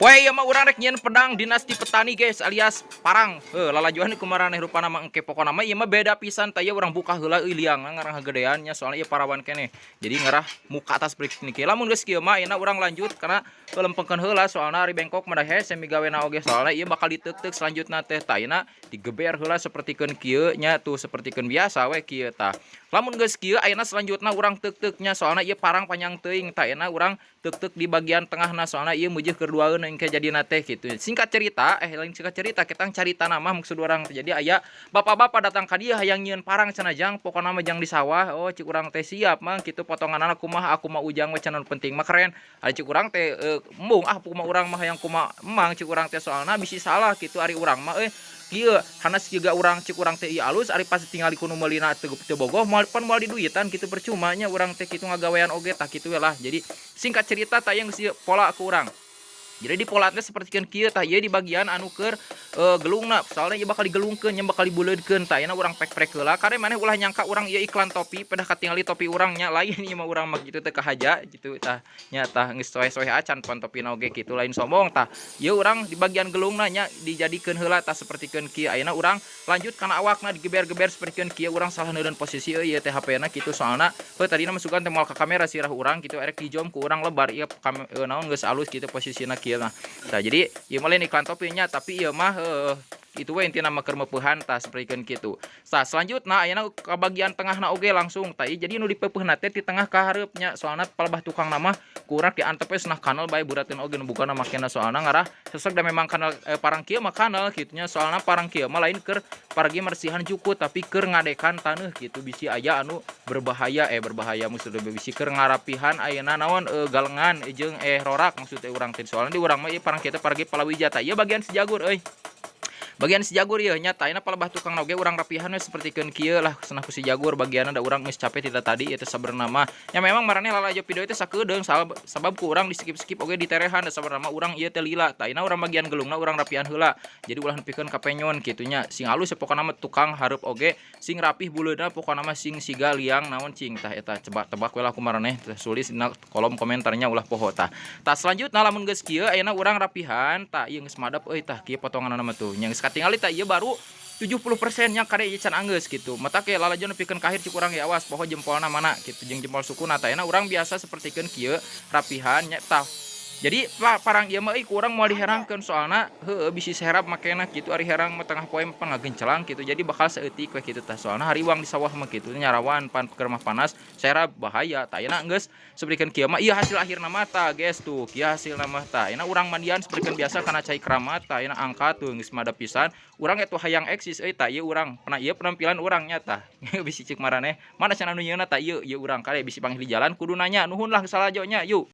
Woi, ya mah urang rek nyieun pedang dinasti petani guys alias parang. Lalajuan kumaraneh rupana mah engke pokona mah ieu mah beda pisan tah ieu urang buka heula euy liang ngarang hagedean nya soalnya ieu parawan keneh. Jadi ngarah muka atas break niki. Lamun geus kieu mah ayeuna urang lanjut karena lempengkeun heula soalna ari bengkok mah dahe semi gawena oge soalna ieu bakal diteuk-teuk selanjutna teh tah ayeuna digeber heula sapertikeun kieu nya tuh sapertikeun biasa we kieu tah. Lamun geus kieu ayeuna selanjutna urang teuk-teuk nya soalna ieu parang panjang teuing tah ayeuna urang teuk-teuk di bagian tengahna soalna ieu meujeuh keur duaeun engke jadina teh gitu. Singkat cerita, lain singkat cerita kita carita nama maksud orang jadi aya bapak-bapak datang ka dieu hayang nyieun parang cenah jang pokona mah jang di sawah. Oh cik urang teh siap mah kitu potonganna kumaha aku mah ujang we cenah penting mah keren. Ari cik urang teh embung kumaha urang mah hayang kumaha emang cik urang teh soalna bisi salah kitu ari urang mah kieu hanas juga urang cik urang teh ieu alus ari pas tinggal ku nu meulina teu bogoh moal di duitan kitu percuma nya urang teh kitu ngagawean oge tah kitu lah. Jadi singkat cerita tayang geus pola ku urang. Jadi di polatnya seperti kieu tah ieu di bagian anu keur gelungna soalnya ieu bakal digelungkeun nya bakal dibuleudkeun tah ayeuna urang pek-pek heula kare maneh ulah nyangka urang ieu iklan topi pedah katingali topi urang nya lain ieu mah urang mah kitu teh kahaja gitu tah nya tah geus soe-soe acan pon topina oge kitu lain sombong tah ieu urang di bagian gelungna nya dijadikeun heula tah sapertikeun kieu ayeuna urang lanjut kana awakna digeber-geber sapertikeun kieu urang salah neureun posisi ieu teh HP-na kitu soalna tadina masukan teh moal ka kamera sirah urang kitu erek dijom ku urang lebar ieu naon geus alus kitu posisina kieu. Nah, jadi ieu mah lain iklan topinya tapi ieu mah itu we intina mah keur meupehan tah saperikeun kitu. Tah selanjutna ayeuna ka bagian tengahna oge langsung tah jadi nu dipeupeunna teh di tengah ka hareupnya soalna palebah tukang nama kurang diantep we cenah kanal bae burateun oge nu bukana makena soalna ngarah sesek da memang kanal parang kieu mah kanal kitu nya soalna parang kieu mah lain keur paragi marsihan cuku tapi keur ngadekan taneuh kitu bisi aya anu berbahaya maksudna bisi keur ngarapihan ayeuna naon galengan jeung rorak maksudnya urang teh soalna di urang mah ieu parang kieu teh paragi palawija tah ieu bagian sejagur euy. Bagian si jagur ieu nya tah ayeuna palebah tukang oge urang rapihan we sapertikeun kieu lah cenah ku si jagur bagianna da urang geus capek tidak tadi ieu teh sabenerna mah nya memang maraneh lalajo video teh sakedeung sabab ku urang di skip-skip oge di terehan da sabenerna mah urang ieu teh lila tah ayeuna urang bagian gelungna urang rapihan heula jadi ulah nepikeun ka penyon kitu nya sing alus pokona mah tukang hareup oge sing rapih buleudna pokona mah sing siga liang naon cing tah eta coba tebak we lah kumaraneh tulis dina kolom komentarnya ulah poho tah selanjutna lamun geus kieu ayeuna urang rapihan tah ieu geus madep euy tah kieu potonganna mah tuh nya katingali tah ieu baru 70% nya kade ieu can anggeus kitu. Mata ke lalajo nepikeun kahir cik urang ya awas poho jempolna mana kitu jeung jempol sukuna tah ayeuna urang biasa sapertikeun kieu rapihan nya tah. Jadi parang ieu mah ku urang moal diherangkeun soalna heueuh bisi seherap makena kitu ari herang mah tengah poe mah ngagencelang kitu. Jadi bakal saeutik we kitu tah soalna hariwang di sawah mah kitu nyarawan pan keur mah panas seherap bahaya tah ayeuna geus sapertikeun kieu mah ieu hasil akhirna mah tah guys tuh kieu hasilna mah tah ayeuna urang mandian sapertikeun biasa kana cai keramat tah ayeuna angkat tuh geus madep pisan urang atuh hayang eksis euy tah ieu urang ieu penampilan urang nya tah bisi cik maraneh mana cenah nu nyieunna tah ieu urang kade bisi panggil di jalan kudu nanya nuhun lah salajonya yuk.